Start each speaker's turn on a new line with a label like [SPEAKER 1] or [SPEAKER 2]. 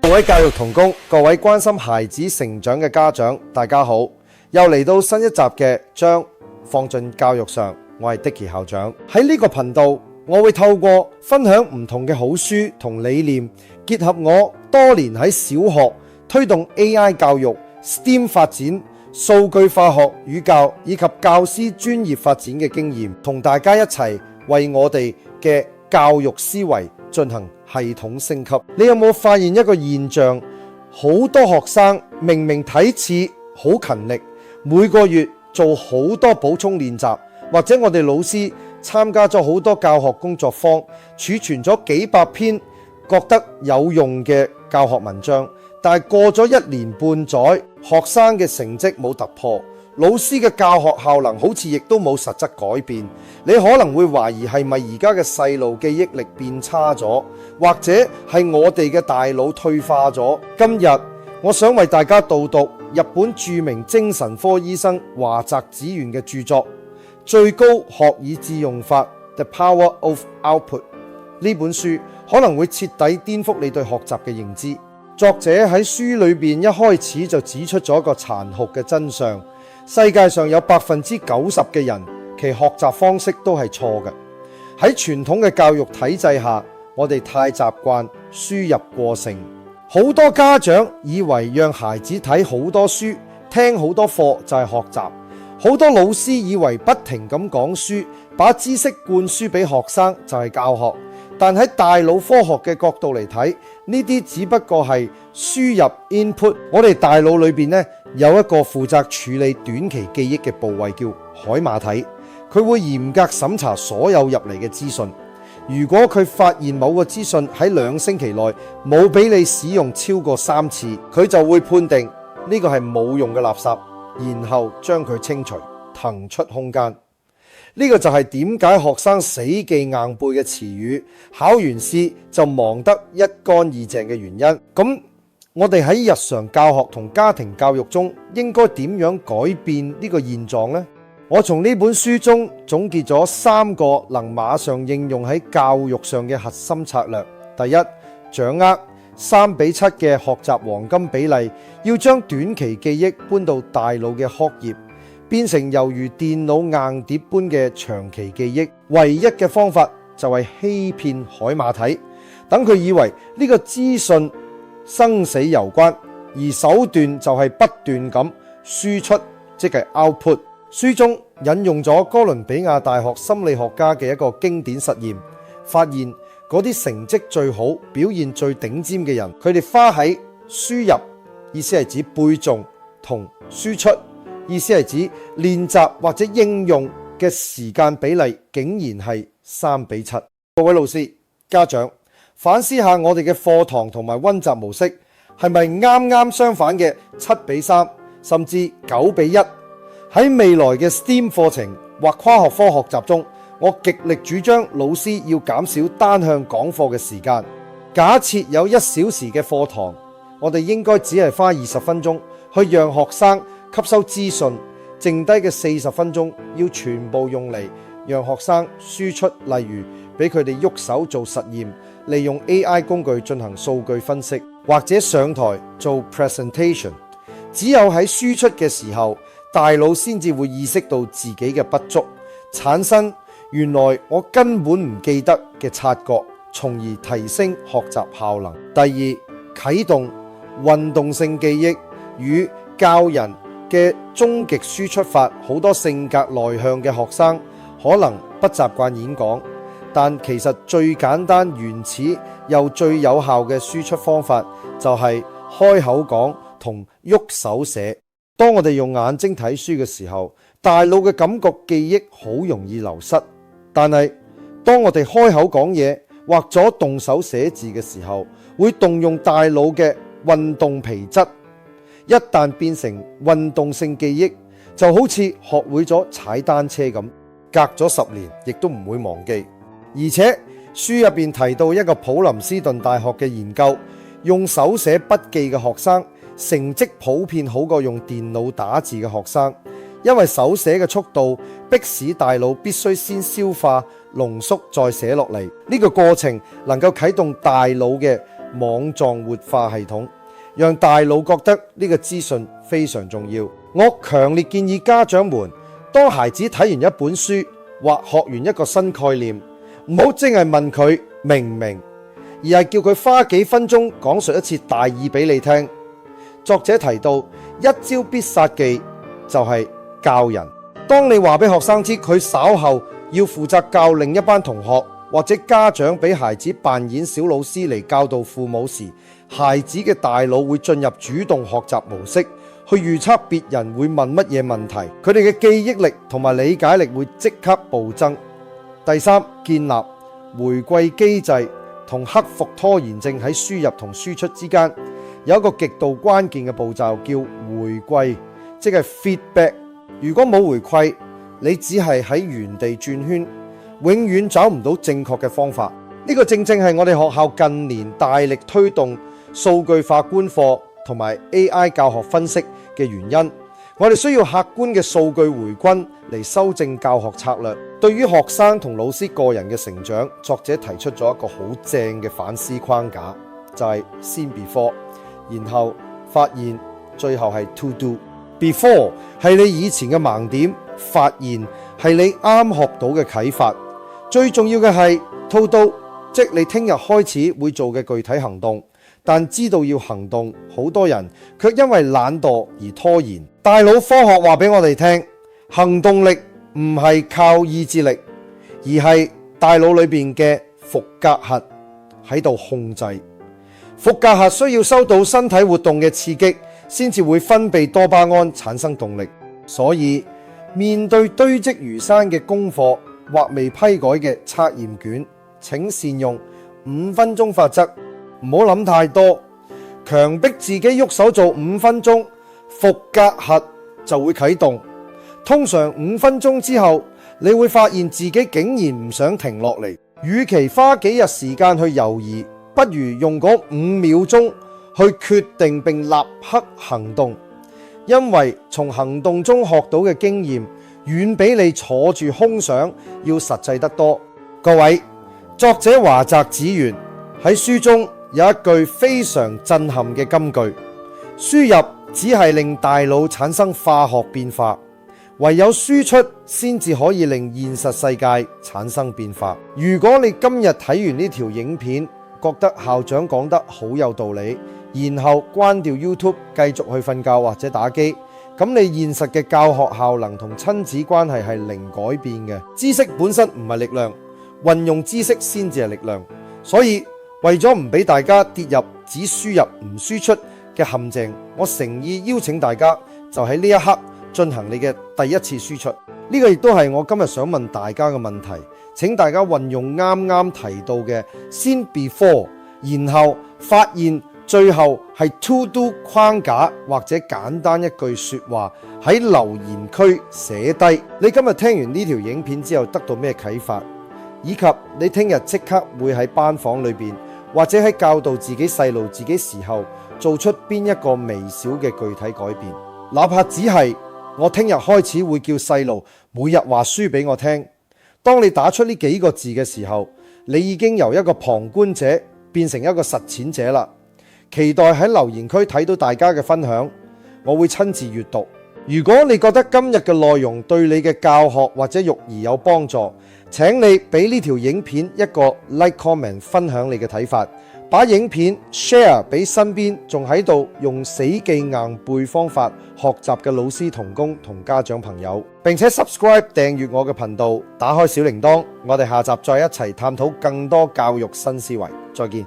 [SPEAKER 1] 各位教育同工，各位關心孩子成長嘅家長，大家好，又嚟到新一集嘅將放進教育上，我係 Dicky 校長。喺呢個頻道，我會透過分享唔同嘅好書同理念，結合我多年喺小學推動 AI 教育、STEAM 發展、數據化學與教以及教師專業發展嘅經驗，同大家一齊為我哋嘅教育思維進行系統升級。你有冇發現一個現象？好多學生明明睇似好勤力，每個月做好多補充練習，或者我哋老師參加咗好多教學工作坊，儲存咗幾百篇覺得有用嘅教學文章，但係過咗1年半載，學生嘅成績冇突破，老師嘅教學效能好似亦都冇實質改變。你可能會懷疑係咪而家嘅細路記憶力變差咗，或者係我哋嘅大腦退化咗。今日我想為大家導讀日本著名精神科醫生樺澤紫苑嘅著作《最高學以致用法 The Power of Output》。呢本書可能會徹底顛覆你對學習嘅認知。作者喺書裏邊一開始就指出咗一個殘酷嘅真相：世界上有90%嘅人其學習方式都係錯嘅。喺傳統嘅教育體制下，我哋太習慣輸入過程。好多家長以為讓孩子睇好多書、聽好多課就係學習。好多老師以為不停咁講書，把知識灌輸俾學生就係教學。但喺大腦科學嘅角度嚟睇，呢啲只不過係輸入 input。我哋大腦裏邊有一個負責處理短期記憶嘅部位叫海馬體，佢會嚴格審查所有入嚟嘅資訊。如果佢發現某個資訊喺2星期內冇俾你使用超過3次，佢就會判定呢個係冇用嘅垃圾，然後將佢清除，騰出空間。呢個就係點解學生死記硬背嘅詞語，考完試就忘得一乾二淨嘅原因。咁我哋喺日常教學同家庭教育中應該點樣改變呢個現狀呢？我從呢本書中總結咗3個能馬上應用喺教育上嘅核心策略。第一，掌握3:7嘅學習黃金比例，要將短期記憶搬到大腦嘅殼葉，變成猶如電腦硬碟般嘅長期記憶。唯一嘅方法就係欺騙海馬體，等佢以為呢個資訊生死攸關，而手段就係不斷咁輸出，即係 output。書中引用咗哥倫比亞大學心理學家嘅一個經典實驗，發現嗰啲成績最好、表現最頂尖嘅人，佢哋花喺輸入，意思係指背誦，同輸出，意思係指練習或者應用嘅時間比例，竟然係3:7。各位老師、家長，反思下我哋嘅課堂同埋溫習模式係咪啱啱相反嘅7:3，甚至9:1？喺未來嘅 STEAM 課程或跨學科學習中，我極力主張老師要減少單向講課嘅時間。假設有1小時嘅課堂，我哋應該只係花20分鐘去讓學生吸收資訊，剩低嘅40分鐘要全部用嚟讓學生輸出，例如俾佢哋喐手做實驗，利用 AI 工具進行數據分析，或者上台做 presentation。只有喺輸出嘅時候，大腦先至會意識到自己嘅不足，產生原來我根本唔記得嘅察覺，從而提升學習效能。第二，啟動運動性記憶與教人嘅終極輸出法。好多性格內向嘅學生可能不習慣演講，但其實最簡單、原始又最有效嘅輸出方法就係開口講同喐手寫。當我哋用眼睛睇書嘅時候，大腦嘅感覺記憶好容易流失，但係當我哋開口講嘢或者動手寫字嘅時候，會動用大腦嘅運動皮質。一旦變成運動性記憶，就好似學會咗踩單車咁，隔咗10年亦都唔會忘記。而且書入邊提到一個普林斯頓大學嘅研究，用手寫筆記嘅學生成績普遍好過用電腦打字嘅學生，因為手寫嘅速度迫使大腦必須先消化、濃縮再寫落嚟。呢個過程能夠啟動大腦嘅網狀活化系統，讓大腦覺得呢個資訊非常重要。我強烈建議家長們，當孩子睇完一本書或學完一個新概念，唔好淨係問佢明唔明，而係叫佢花幾分鐘講述一次大意俾你聽。作者提到一招必殺技就係教人。當你話俾學生知佢稍後要負責教另一班同學，或者家長俾孩子扮演小老師嚟教導父母時，孩子嘅大腦會進入主動學習模式，去預測別人會問乜嘢問題，佢哋嘅記憶力同埋理解力會即刻暴增。第三，建立回歸機制同克服拖延症。喺輸入同輸出之間有一個極度關鍵嘅步驟叫回歸，即係 feedback。如果冇回饋，你只係喺原地轉圈，永遠找唔到正確嘅方法。呢個正正係我哋學校近年大力推動數據化觀課同埋 AI 教學分析嘅原因。我哋需要客觀嘅數據回歸嚟修正教學策略。對於學生同老師個人嘅成長，作者提出咗一個好正嘅反思框架，就係先 before， 然後發現，最後係 to do。Before 係你以前嘅盲點，發現係你啱學到嘅啟發，最重要嘅係 to do， 即你聽日開始會做嘅具體行動。但知道要行動，好多人卻因為懶惰而拖延。大腦科學話俾我哋聽，行動力唔係靠意志力，而係大腦裏面嘅伏隔核喺度控制。伏隔核需要收到身體活動嘅刺激，先至會分泌多巴胺產生動力。所以面對堆積如山嘅功課或未批改嘅測驗卷，請善用5分鐘法則，唔好諗太多，強迫自己喐手做5分鐘，伏隔核就會啟動。通常5分鐘之後，你會發現自己竟然唔想停落嚟。與其花幾日時間去猶豫，不如用嗰5秒鐘去決定並立刻行動，因為從行動中學到嘅經驗遠比你坐住空想要實際得多。各位，作者樺澤紫源喺書中有一句非常震撼嘅金句：輸入只係令大腦產生化學變化，唯有輸出先至可以令現實世界產生變化。如果你今日睇完呢條影片，覺得校長講得好有道理，然後關掉 YouTube 繼續去瞓覺或者打機，咁你現實嘅教學效能同親子關係係零改變嘅。知識本身唔係力量，運用知識先至係力量。所以為咗唔俾大家跌入只輸入唔輸出嘅陷阱，我誠意邀請大家就喺呢一刻進行你嘅第一次輸出。呢個亦都係我今日想問大家嘅問題，請大家運用啱啱提到嘅先 before， 然後發現，最後係 to do 框架或者簡單一句說話喺留言區寫低。你今日聽完呢條影片之後得到咩啟發，以及你聽日即刻會喺班房裏邊或者喺教導自己細路自己時候做出邊一個微小嘅具體改變，哪怕只係我聽日開始會叫細路每日話書俾我聽。當你打出呢幾個字嘅時候，你已經由一個旁觀者變成一個實踐者啦。期待喺留言區睇到大家嘅分享，我會親自閱讀。如果你覺得今日嘅內容對你嘅教學或者育兒有幫助，請你俾呢條影片一個 like comment， 分享你嘅睇法，把影片 share 俾身邊仲喺度用死記硬背方法學習嘅老師同工同家長朋友，並且 subscribe 訂閱我嘅頻道，打開小鈴鐺。我哋下集再一齊探討更多教育新思維。再見。